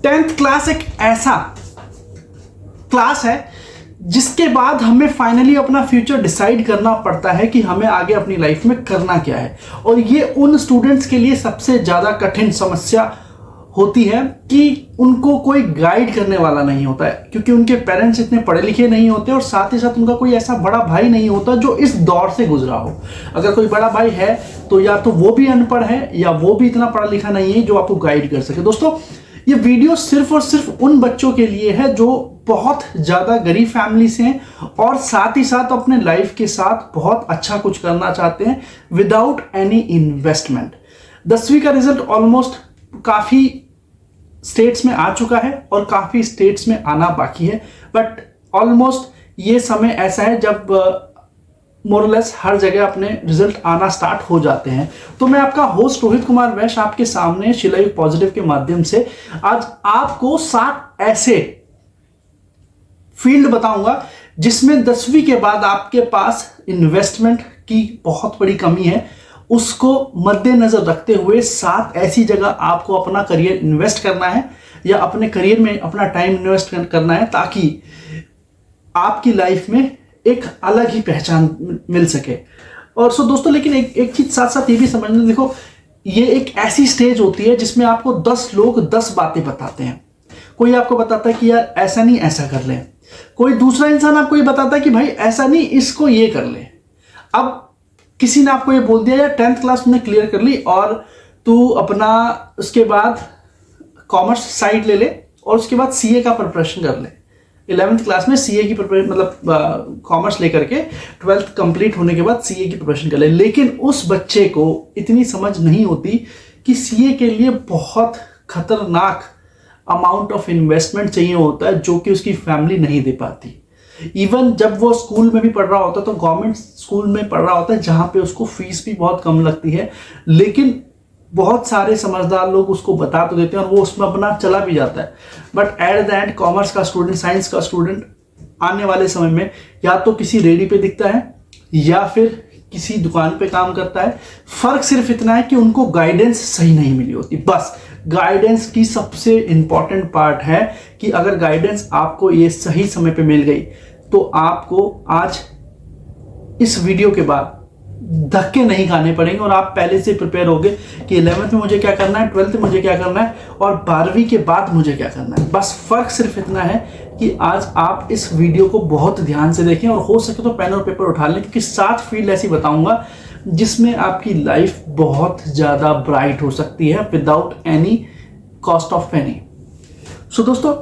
Tenth class एक ऐसा class है जिसके बाद हमें फाइनली अपना फ्यूचर डिसाइड करना पड़ता है कि हमें आगे अपनी लाइफ में करना क्या है। और ये उन स्टूडेंट्स के लिए सबसे ज़्यादा कठिन समस्या होती है कि उनको कोई गाइड करने वाला नहीं होता है, क्योंकि उनके पेरेंट्स इतने पढ़े लिखे नहीं होते और साथ ही साथ उनका कोई ऐसा बड़ा भाई नहीं होता जो इस दौर से गुजरा हो। अगर कोई बड़ा भाई है तो या तो वो भी अनपढ़ है या वो भी इतना पढ़ा लिखा नहीं है जो आपको गाइड कर सके। दोस्तों, ये वीडियो सिर्फ और सिर्फ उन बच्चों के लिए है जो बहुत ज़्यादा गरीब फैमिली से हैं और साथ ही साथ अपने लाइफ के साथ बहुत अच्छा कुछ करना चाहते हैं विदाउट एनी इन्वेस्टमेंट। 10वीं का रिजल्ट ऑलमोस्ट काफ़ी स्टेट्स में आ चुका है और काफ़ी स्टेट्स में आना बाकी है, बट ऑलमोस्ट ये समय ऐसा है जब मोरलेस हर जगह अपने रिजल्ट आना स्टार्ट हो जाते हैं। तो मैं आपका होस्ट रोहित कुमार वैश्य आपके सामने शिलायुग पॉजिटिव के माध्यम से आज आपको 7 ऐसे फील्ड बताऊंगा जिसमें 10वीं के बाद आपके पास इन्वेस्टमेंट की बहुत बड़ी कमी है। उसको मद्देनजर रखते हुए 7 ऐसी जगह आपको अपना करियर इन्वेस्ट करना है या अपने करियर में अपना टाइम इन्वेस्ट करना है ताकि आपकी लाइफ में एक अलग ही पहचान मिल सके। और सो दोस्तों, लेकिन एक चीज साथ साथ ये भी समझना, देखो ये एक ऐसी स्टेज होती है जिसमें आपको 10 लोग 10 बातें बताते हैं। कोई आपको बताता है कि यार ऐसा नहीं ऐसा कर ले, कोई दूसरा इंसान आपको ये बताता है कि भाई ऐसा नहीं इसको ये कर ले। अब किसी ने आपको ये बोल दिया यार 10th क्लास तुमने क्लियर कर ली और तू अपना उसके बाद कॉमर्स साइड ले ले और उसके बाद सीए का प्रिपरेशन कर ले। 11th क्लास में सीए की प्रिपरेशन मतलब कॉमर्स लेकर के 12th कंप्लीट होने के बाद सीए की प्रिपरेशन कर ले। लेकिन उस बच्चे को इतनी समझ नहीं होती कि सीए के लिए बहुत खतरनाक अमाउंट ऑफ इन्वेस्टमेंट चाहिए होता है जो कि उसकी फैमिली नहीं दे पाती। इवन जब वो स्कूल में भी पढ़ रहा होता है तो गवर्नमेंट स्कूल में पढ़ रहा होता है जहाँ पे उसको फीस भी बहुत कम लगती है, लेकिन बहुत सारे समझदार लोग उसको बता तो देते हैं और वो उसमें अपना चला भी जाता है। But at the end commerce का स्टूडेंट, साइंस का स्टूडेंट आने वाले समय में या तो किसी रेडी पे दिखता है या फिर किसी दुकान पे काम करता है। फर्क सिर्फ इतना है कि उनको गाइडेंस सही नहीं मिली होती। बस गाइडेंस की सबसे इंपॉर्टेंट पार्ट है कि अगर गाइडेंस आपको ये सही समय पे मिल गई तो आपको आज इस वीडियो के बाद धक्के नहीं खाने पड़ेंगे और आप पहले से प्रिपेयर होगे कि 11th में मुझे क्या करना है, 12th में मुझे क्या करना है और 12वीं के बाद मुझे क्या करना है। बस फर्क सिर्फ इतना है कि आज आप इस वीडियो को बहुत ध्यान से देखें और हो सके तो पेन और पेपर उठा लें, क्योंकि 7 फील्ड ऐसी बताऊंगा जिसमें आपकी लाइफ बहुत ज़्यादा ब्राइट हो सकती है विदाउट एनी कॉस्ट ऑफ पेनी। सो दोस्तों,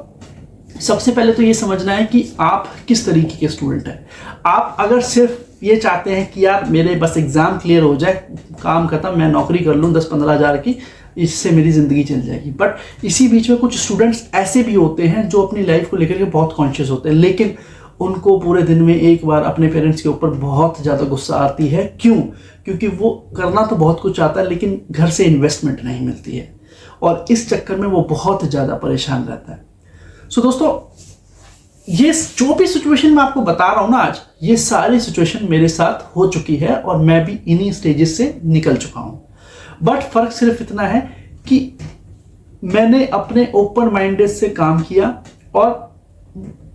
सबसे पहले तो ये समझना है कि आप किस तरीके के स्टूडेंट हैं। आप अगर सिर्फ ये चाहते हैं कि यार मेरे बस एग्ज़ाम क्लियर हो जाए, काम खत्म, मैं नौकरी कर लूँ 10-15 हज़ार की, इससे मेरी ज़िंदगी चल जाएगी। बट इसी बीच में कुछ स्टूडेंट्स ऐसे भी होते हैं जो अपनी लाइफ को लेकर के बहुत कॉन्शियस होते हैं, लेकिन उनको पूरे दिन में एक बार अपने पेरेंट्स के ऊपर बहुत ज़्यादा गुस्सा आती है। क्यों? क्योंकि वो करना तो बहुत कुछ चाहता है लेकिन घर से इन्वेस्टमेंट नहीं मिलती है और इस चक्कर में वो बहुत ज़्यादा परेशान रहता है। सो दोस्तों, ये जो भी सिचुएशन मैं आपको बता रहा हूँ ना आज, ये सारी सिचुएशन मेरे साथ हो चुकी है और मैं भी इन्हीं स्टेजेस से निकल चुका हूँ। बट फर्क सिर्फ इतना है कि मैंने अपने ओपन माइंडेड से काम किया और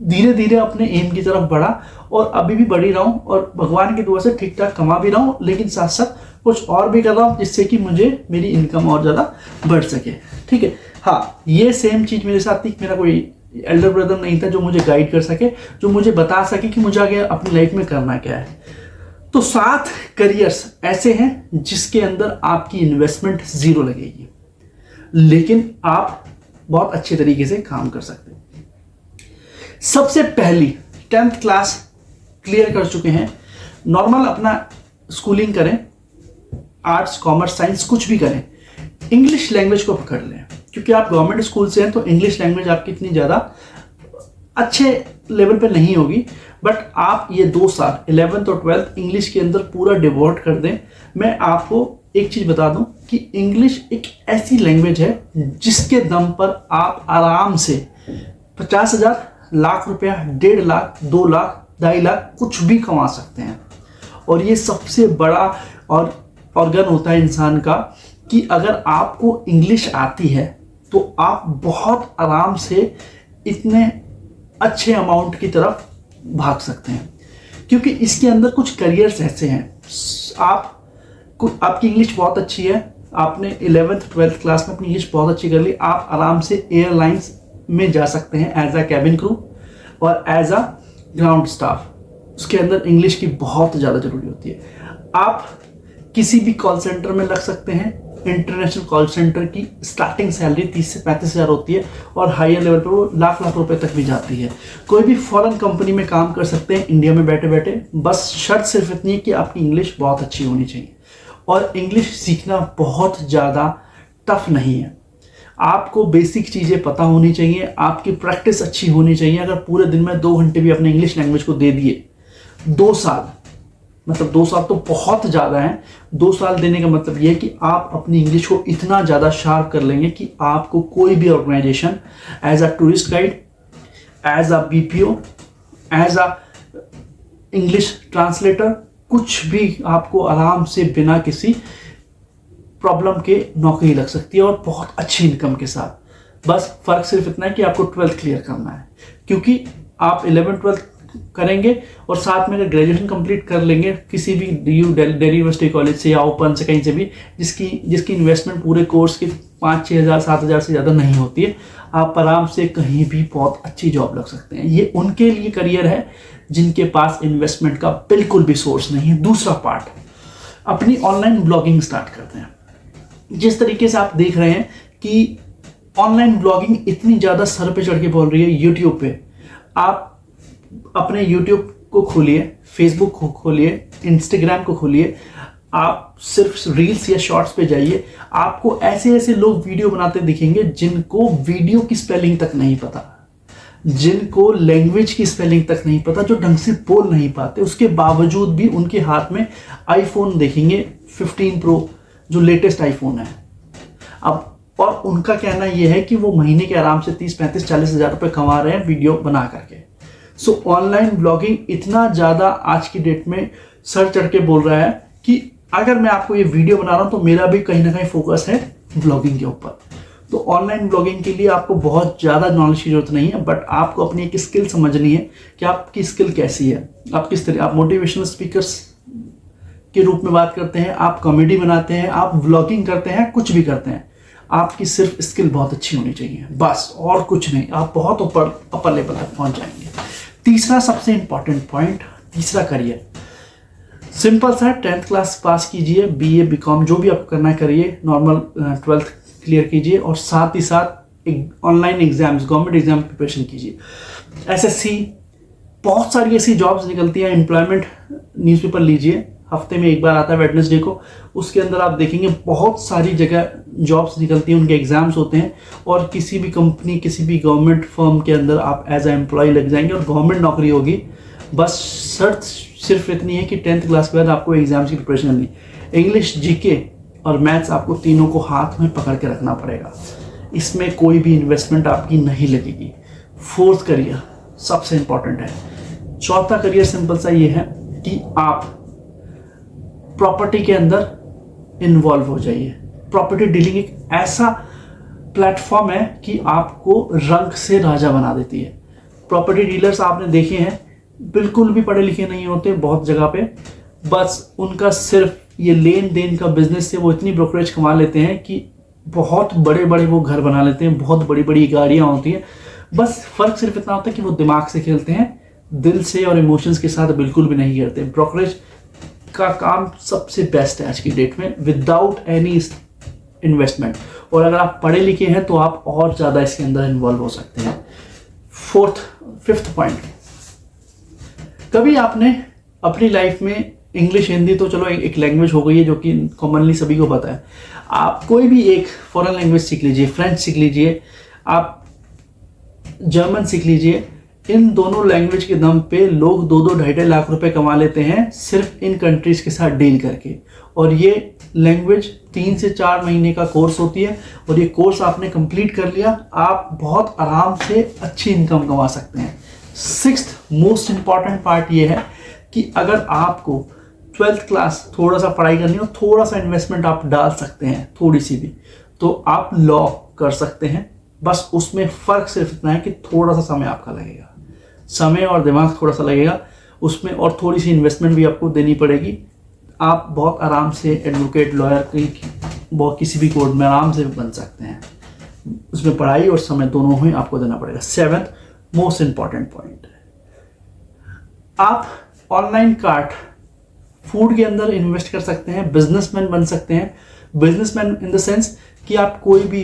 धीरे धीरे अपने एम की तरफ बढ़ा और अभी भी बढ़ ही रहा हूँ और भगवान की दुआ से ठीक ठाक कमा भी रहा हूँ, लेकिन साथ साथ कुछ और भी कर रहा हूँ जिससे कि मुझे मेरी इनकम और ज़्यादा बढ़ सके। ठीक है, हाँ, ये सेम चीज़ मेरे साथ थी। मेरा कोई एल्डर ब्रदर नहीं था जो मुझे गाइड कर सके, जो मुझे बता सके कि मुझे आगे अपनी लाइफ में करना क्या है। तो 7 करियर्स ऐसे हैं जिसके अंदर आपकी इन्वेस्टमेंट 0 लगेगी, लेकिन आप बहुत अच्छे तरीके से काम कर सकते हैं। सबसे पहली 10th क्लास क्लियर कर चुके हैं, नॉर्मल अपना स्कूलिंग करें, आर्ट्स कॉमर्स साइंस कुछ भी करें, इंग्लिश लैंग्वेज को पकड़ लें। क्योंकि आप गवर्नमेंट स्कूल से हैं तो इंग्लिश लैंग्वेज आपकी इतनी ज़्यादा अच्छे लेवल पे नहीं होगी, बट आप ये 2 साल 11th और 12th इंग्लिश के अंदर पूरा डिवोट कर दें। मैं आपको एक चीज़ बता दूं कि इंग्लिश एक ऐसी लैंग्वेज है जिसके दम पर आप आराम से 50,000, लाख रुपया, 1.5 लाख, 2 लाख, 2.5 लाख कुछ भी कमा सकते हैं। और ये सबसे बड़ा और ऑर्गन होता है इंसान का कि अगर आपको इंग्लिश आती है तो आप बहुत आराम से इतने अच्छे अमाउंट की तरफ भाग सकते हैं, क्योंकि इसके अंदर कुछ करियर्स ऐसे हैं। आपकी इंग्लिश बहुत अच्छी है, आपने 11th 12th क्लास में अपनी इंग्लिश बहुत अच्छी कर ली, आप आराम से एयरलाइंस में जा सकते हैं एज अ कैबिन क्रू और एज अ ग्राउंड स्टाफ। उसके अंदर इंग्लिश की बहुत ज़्यादा ज़रूरी होती है। आप किसी भी कॉल सेंटर में लग सकते हैं। इंटरनेशनल कॉल सेंटर की स्टार्टिंग सैलरी 30 से 35 हज़ार होती है और हायर लेवल पर वो लाख लाख रुपए तक भी जाती है। कोई भी फॉरेन कंपनी में काम कर सकते हैं इंडिया में बैठे बैठे। बस शर्त सिर्फ इतनी है कि आपकी इंग्लिश बहुत अच्छी होनी चाहिए, और इंग्लिश सीखना बहुत ज़्यादा टफ नहीं है। आपको बेसिक चीज़ें पता होनी चाहिए, आपकी प्रैक्टिस अच्छी होनी चाहिए। अगर पूरे दिन में 2 घंटे भी अपने इंग्लिश लैंग्वेज को दे दिए, 2 साल, मतलब 2 साल तो बहुत ज़्यादा है। 2 साल देने का मतलब ये है कि आप अपनी इंग्लिश को इतना ज़्यादा शार्प कर लेंगे कि आपको कोई भी organisation as a tourist guide, as a BPO, as a English translator, कुछ भी आपको आराम से बिना किसी प्रॉब्लम के नौकरी लग सकती है और बहुत अच्छी इनकम के साथ। बस फर्क सिर्फ इतना है कि आपको 12th क्लियर करना है, क्योंकि आप 11th 12th करेंगे और साथ में अगर ग्रेजुएशन कंप्लीट कर लेंगे किसी भी दिल्ली यूनिवर्सिटी कॉलेज से या ओपन से कहीं से भी, जिसकी इन्वेस्टमेंट पूरे कोर्स की 5-6 हज़ार 7 हज़ार से ज़्यादा नहीं होती है, आप आराम से कहीं भी बहुत अच्छी जॉब लग सकते हैं। ये उनके लिए करियर है जिनके पास इन्वेस्टमेंट का बिल्कुल भी सोर्स नहीं है। दूसरा पार्ट, अपनी ऑनलाइन ब्लॉगिंग स्टार्ट करते हैं। जिस तरीके से आप देख रहे हैं कि ऑनलाइन ब्लॉगिंग इतनी ज़्यादा सर पे चढ़ के बोल रही है यूट्यूब पे, आप अपने यूट्यूब को खोलिए, फेसबुक को खोलिए, इंस्टाग्राम को खोलिए, आप सिर्फ रील्स या शॉर्ट्स पे जाइए, आपको ऐसे ऐसे लोग वीडियो बनाते दिखेंगे जिनको वीडियो की स्पेलिंग तक नहीं पता, जिनको लैंग्वेज की स्पेलिंग तक नहीं पता, जो ढंग से बोल नहीं पाते, उसके बावजूद भी उनके हाथ में आईफोन देखेंगे 15 प्रो, जो लेटेस्ट आईफोन है। अब और उनका कहना यह है कि वो महीने के आराम से 30, 35, 40 हज़ार रुपये कमा रहे हैं वीडियो बना करके। सो ऑनलाइन ब्लॉगिंग इतना ज़्यादा आज की डेट में सर चढ़ के बोल रहा है कि अगर मैं आपको ये वीडियो बना रहा हूँ तो मेरा भी कहीं ना कहीं फोकस है ब्लॉगिंग के ऊपर। तो ऑनलाइन ब्लॉगिंग के लिए आपको बहुत ज़्यादा नॉलेज की जरूरत नहीं है, बट आपको अपनी एक स्किल समझनी है कि आपकी स्किल कैसी है, आप किस तरह, आप मोटिवेशनल स्पीकर्स के रूप में बात करते हैं, आप कॉमेडी बनाते हैं, आप व्लॉगिंग करते हैं, कुछ भी करते हैं, आपकी सिर्फ स्किल बहुत अच्छी होनी चाहिए, बस, और कुछ नहीं। आप बहुत अपर लेवल तक पहुंच जाएंगे। तीसरा सबसे इंपॉर्टेंट पॉइंट, तीसरा करियर, सिंपल सा, 10th क्लास पास कीजिए, BA BCom जो भी आपको करना है करिए, नॉर्मल 12th क्लियर कीजिए और साथ ही साथ online exams, government exam preparation कीजिए। SSC, बहुत सारी ऐसी जॉब्स निकलती हैं। एम्प्लॉयमेंट न्यूज़पेपर लीजिए, हफ्ते में एक बार आता है वेडनेसडे को, उसके अंदर आप देखेंगे बहुत सारी जगह जॉब्स निकलती हैं, उनके एग्जाम्स होते हैं और किसी भी कंपनी, किसी भी गवर्नमेंट फर्म के अंदर आप एज ए एम्प्लॉय लग जाएंगे और गवर्नमेंट नौकरी होगी। बस शर्त सिर्फ इतनी है कि 10th क्लास के बाद आपको एग्जाम्स की प्रिपरेशन करनी, इंग्लिश, GK और मैथ्स, आपको तीनों को हाथ में पकड़ के रखना पड़ेगा। इसमें कोई भी इन्वेस्टमेंट आपकी नहीं लगेगी। 4th करियर सबसे इंपॉर्टेंट है। 4था करियर सिंपल सा ये है कि आप प्रॉपर्टी के अंदर इन्वॉल्व हो जाइए। प्रॉपर्टी डीलिंग एक ऐसा प्लेटफॉर्म है कि आपको रंग से राजा बना देती है। प्रॉपर्टी डीलर्स आपने देखे हैं, बिल्कुल भी पढ़े लिखे नहीं होते बहुत जगह पे, बस उनका सिर्फ ये लेन देन का बिजनेस से वो इतनी ब्रोकरेज कमा लेते हैं कि बहुत बड़े बड़े वो घर बना लेते हैं, बहुत बड़ी बड़ी गाड़ियाँ होती हैं। बस फर्क सिर्फ इतना होता है कि वो दिमाग से खेलते हैं, दिल से और इमोशंस के साथ बिल्कुल भी नहीं करते। ब्रोकरेज का काम सबसे बेस्ट है आज की डेट में, विदाउट एनी इन्वेस्टमेंट। और अगर आप पढ़े लिखे हैं तो आप और ज़्यादा इसके अंदर इन्वॉल्व हो सकते हैं। 5th पॉइंट, कभी आपने अपनी लाइफ में, इंग्लिश हिंदी तो चलो एक लैंग्वेज हो गई है जो कि कॉमनली सभी को पता है, आप कोई भी एक फॉरेन लैंग्वेज सीख लीजिए, फ्रेंच सीख लीजिए, आप जर्मन सीख लीजिए। इन दोनों लैंग्वेज के दम पे लोग 2-2 ढाई लाख रुपए कमा लेते हैं सिर्फ इन कंट्रीज के साथ डील करके। और ये लैंग्वेज 3 से 4 महीने का कोर्स होती है और ये कोर्स आपने कंप्लीट कर लिया, आप बहुत आराम से अच्छी इनकम कमा सकते हैं। 6th मोस्ट इंपॉर्टेंट पार्ट ये है कि अगर आपको 12th क्लास थोड़ा सा पढ़ाई करनी हो, थोड़ा सा इन्वेस्टमेंट आप डाल सकते हैं, थोड़ी सी भी, तो आप लॉ कर सकते हैं। बस उसमें फ़र्क सिर्फ इतना है कि थोड़ा सा समय आपका लगेगा, समय और दिमाग थोड़ा सा लगेगा उसमें, और थोड़ी सी इन्वेस्टमेंट भी आपको देनी पड़ेगी। आप बहुत आराम से एडवोकेट, लॉयर, बहुत किसी भी कोर्ट में आराम से बन सकते हैं। उसमें पढ़ाई और समय दोनों ही आपको देना पड़ेगा। 7th मोस्ट इंपॉर्टेंट पॉइंट, आप ऑनलाइन कार्ट फूड के अंदर इन्वेस्ट कर सकते हैं, बिजनेसमैन बन सकते हैं। बिजनेसमैन इन द सेंस कि आप कोई भी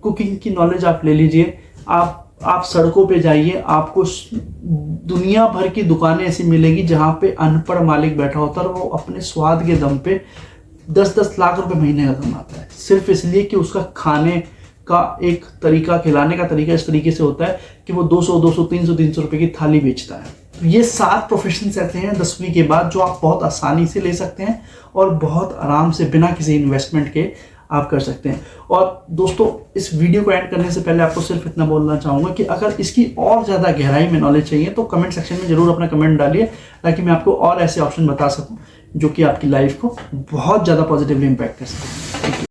कुकिंग की नॉलेज आप ले लीजिए, आप सड़कों पे जाइए, आपको दुनिया भर की दुकानें ऐसी मिलेगी जहाँ पे अनपढ़ मालिक बैठा होता है और वो अपने स्वाद के दम पे 10-10 लाख रुपए महीने का कमाता है, सिर्फ इसलिए कि उसका खाने का एक तरीका, खिलाने का तरीका इस तरीके से होता है कि वो 200, 300 रुपए की थाली बेचता है। ये 7 प्रोफेशंस ऐसे हैं 10वीं के बाद जो आप बहुत आसानी से ले सकते हैं और बहुत आराम से बिना किसी इन्वेस्टमेंट के आप कर सकते हैं। और दोस्तों, इस वीडियो को एंड करने से पहले आपको सिर्फ इतना बोलना चाहूँगा कि अगर इसकी और ज़्यादा गहराई में नॉलेज चाहिए तो कमेंट सेक्शन में ज़रूर अपना कमेंट डालिए, ताकि मैं आपको और ऐसे ऑप्शन बता सकूँ जो कि आपकी लाइफ को बहुत ज़्यादा पॉजिटिवली इम्पैक्ट कर सकें। Thank you.